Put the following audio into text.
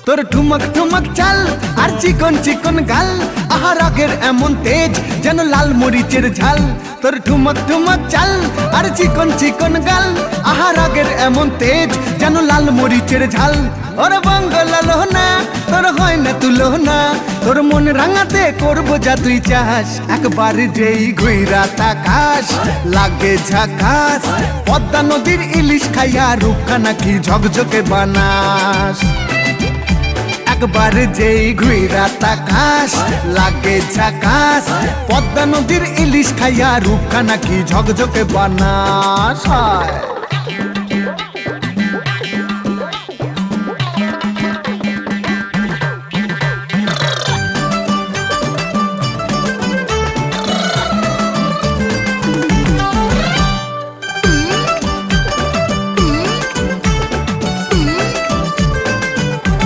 তোর ঠুমক ঠুমক চাল আর চিকন চিকন গাল, আহা রাগের এমন তেজ যেন লাল মরিচের ঝাল। তোর ঠুমক ঠুমক চাল আর চিকন চিকন গাল, আহা রাগের এমন তেজ যেন লাল মরিচের ঝাল। ওর বঙ্গলালো না তোর হয় না তুলো না, তোর মন রাঙাতে করবো যা তুই চাস। একবার যেই ঘুইরা তাকাস লাগে ঝাকাস, পদ্মা নদীর ইলিশ খাইয়া রূপখানা কি ঝকঝকে বানাস। একবার যেই ঘুইরা তাকাস লাগে ঝাকাস, পদ্মা নদীর ইলিশ খাইয়া রূপখানা কি ঝকঝকে বানাস।